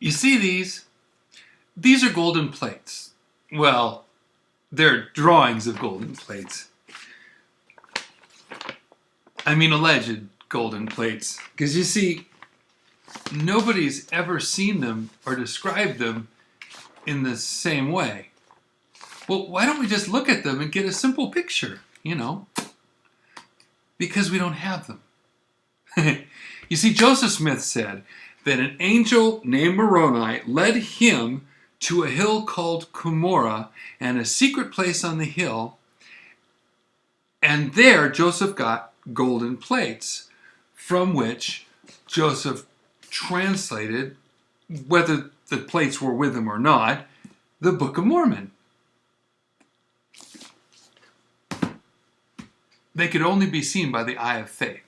You see these? These are golden plates. Well, they're drawings of golden plates. I mean alleged golden plates. Because you see, nobody's ever seen them or described them in the same way. Well, why don't we just look at them and get a simple picture, Because we don't have them. You see, Joseph Smith said that an angel named Moroni led him to a hill called Cumorah and a secret place on the hill, and there Joseph got golden plates, from which Joseph translated, whether the plates were with him or not, the Book of Mormon. They could only be seen by the eye of faith.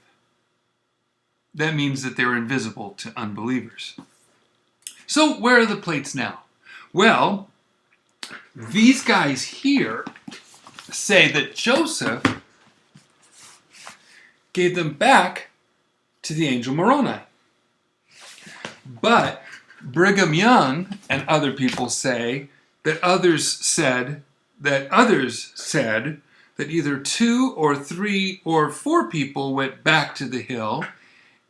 That means that they're invisible to unbelievers. So where are the plates now? Well, these guys here say that Joseph gave them back to the angel Moroni. But Brigham Young and other people say that others said that either 2 or 3 or 4 people went back to the hill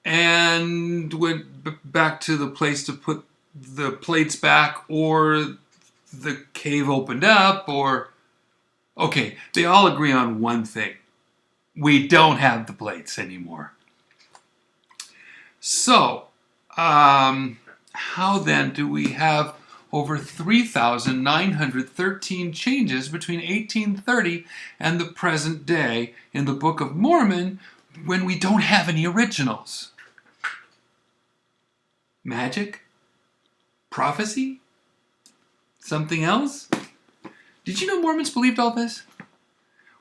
and went back to the place to put the plates back, or the cave opened up, or... Okay, they all agree on one thing. We don't have the plates anymore. So, how then do we have over 3,913 changes between 1830 and the present day in the Book of Mormon when we don't have any originals? Magic? Prophecy? Something else? Did you know Mormons believed all this?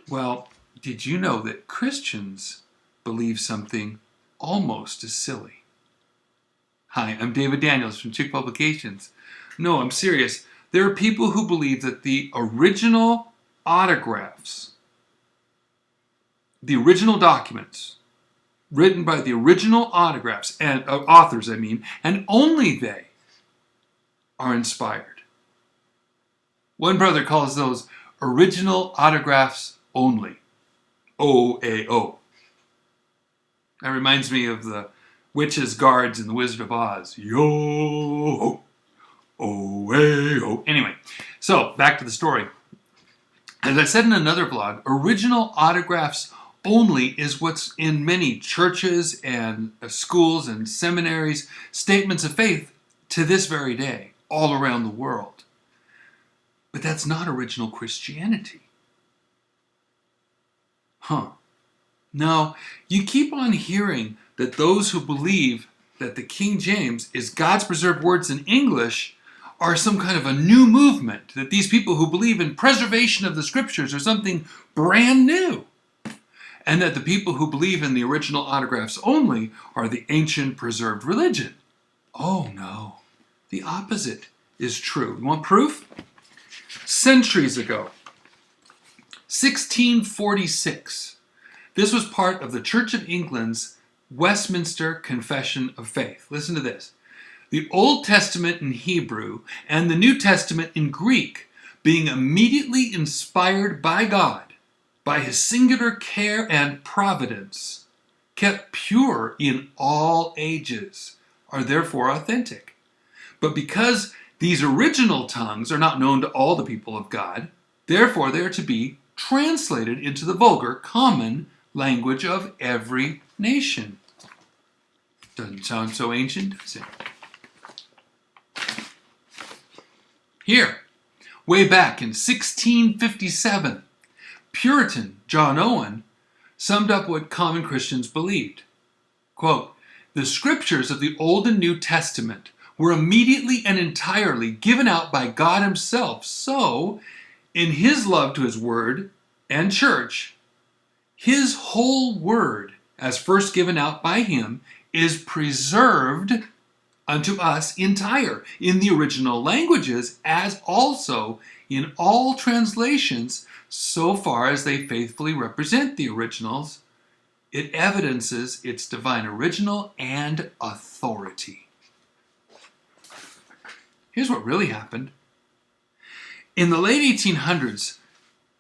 Well, did you know that Christians believe something almost as silly? Hi, I'm David Daniels from Chick Publications. No, I'm serious. There are people who believe that the original autographs, the original documents, written by the original autographs and authors, and only they are inspired. One brother calls those original autographs only. OAO. That reminds me of the witches' guards in The Wizard of Oz. Yo-ho, OAO. Anyway, so back to the story. As I said in another vlog, original autographs only is what's in many churches and schools and seminaries, statements of faith to this very day, all around the world. But that's not original Christianity. No, you keep on hearing that those who believe that the King James is God's preserved words in English are some kind of a new movement, that these people who believe in preservation of the scriptures are something brand new, and that the people who believe in the original autographs only are the ancient preserved religion. Oh no, the opposite is true. You want proof? Centuries ago, 1646, this was part of the Church of England's Westminster Confession of Faith. Listen to this. The Old Testament in Hebrew and the New Testament in Greek, being immediately inspired by God, by his singular care and providence, kept pure in all ages, are therefore authentic. But because these original tongues are not known to all the people of God, therefore they are to be translated into the vulgar, common language of every nation. Doesn't sound so ancient, does it? Here, way back in 1657, Puritan John Owen summed up what common Christians believed. Quote, "The scriptures of the Old and New Testament were immediately and entirely given out by God himself. So, in his love to his word and church, his whole word, as first given out by him, is preserved unto us entire in the original languages, as also in all translations, so far as they faithfully represent the originals. It evidences its divine original and authority." Here's what really happened. In the late 1800s,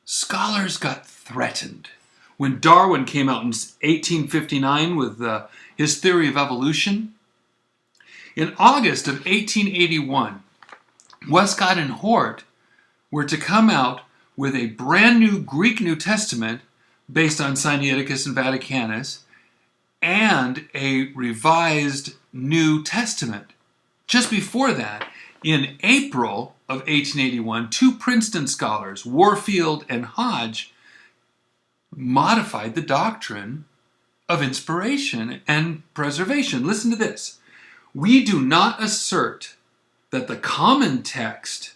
scholars got threatened. When Darwin came out in 1859 with his theory of evolution, in August of 1881, Westcott and Hort were to come out with a brand new Greek New Testament based on Sinaiticus and Vaticanus and a revised New Testament. Just before that, in April of 1881, two Princeton scholars, Warfield and Hodge, modified the doctrine of inspiration and preservation. Listen to this. We do not assert that the common text,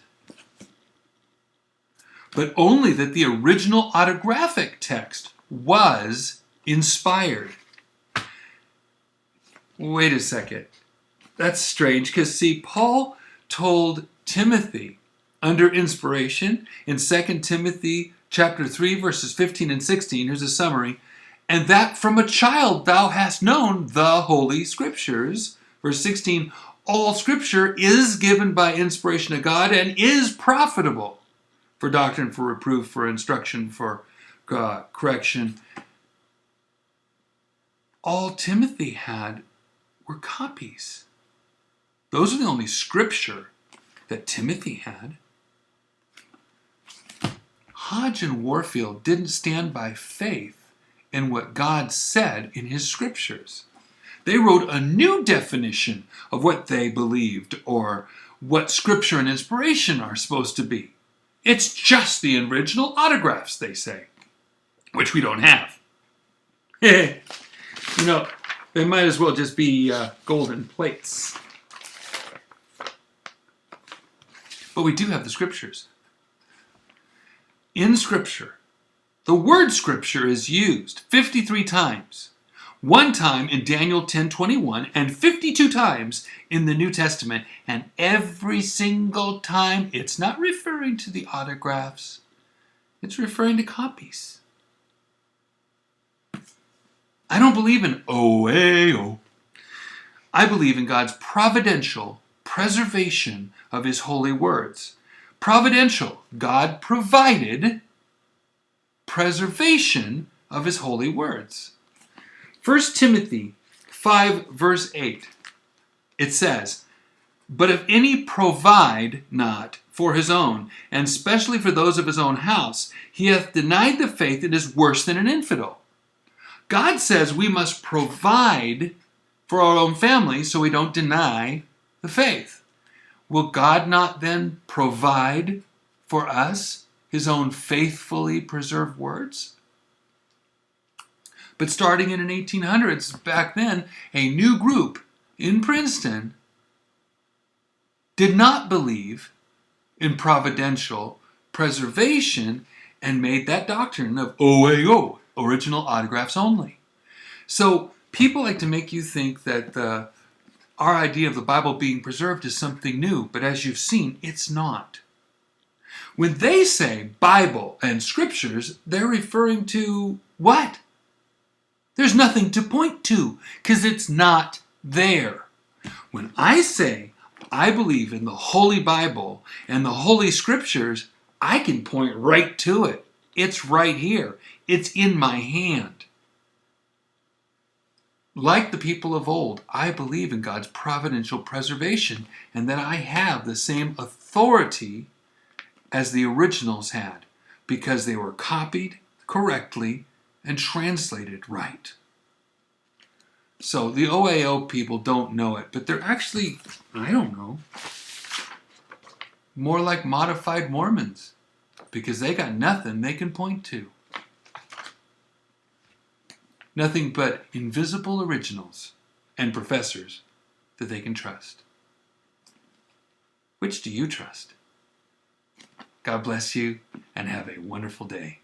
but only that the original autographic text was inspired. Wait a second. That's strange because, see, Paul told Timothy under inspiration in 2 Timothy chapter 3, verses 15 and 16. Here's a summary. And that from a child thou hast known the Holy Scriptures. Verse 16, all Scripture is given by inspiration of God and is profitable for doctrine, for reproof, for instruction, for correction. All Timothy had were copies. Those are the only Scripture that Timothy had. Hodge and Warfield didn't stand by faith in what God said in his Scriptures. They wrote a new definition of what they believed or what Scripture and inspiration are supposed to be. It's just the original autographs, they say, which we don't have. They might as well just be golden plates. But we do have the Scriptures. In Scripture, the word Scripture is used 53 times. One time in Daniel 10:21 and 52 times in the New Testament. And every single time, it's not referring to the autographs. It's referring to copies. I don't believe in OAO. I believe in God's providential preservation of His holy words. Providential. God provided preservation of His holy words. 1 Timothy 5, verse 8, it says, but if any provide not for his own, and especially for those of his own house, he hath denied the faith and is worse than an infidel. God says we must provide for our own family so we don't deny the faith. Will God not then provide for us His own faithfully preserved words? But starting in the 1800s, back then, a new group in Princeton did not believe in providential preservation and made that doctrine of OAO, original autographs only. So people like to make you think that our idea of the Bible being preserved is something new, but as you've seen, it's not. When they say Bible and Scriptures, they're referring to what? There's nothing to point to because it's not there. When I say I believe in the Holy Bible and the Holy Scriptures, I can point right to it. It's right here. It's in my hand. Like the people of old, I believe in God's providential preservation and that I have the same authority as the originals had because they were copied correctly and translated right. So the OAO people don't know it, but they're actually, I don't know, more like modified Mormons because they got nothing they can point to. Nothing but invisible originals and professors that they can trust. Which do you trust? God bless you and have a wonderful day.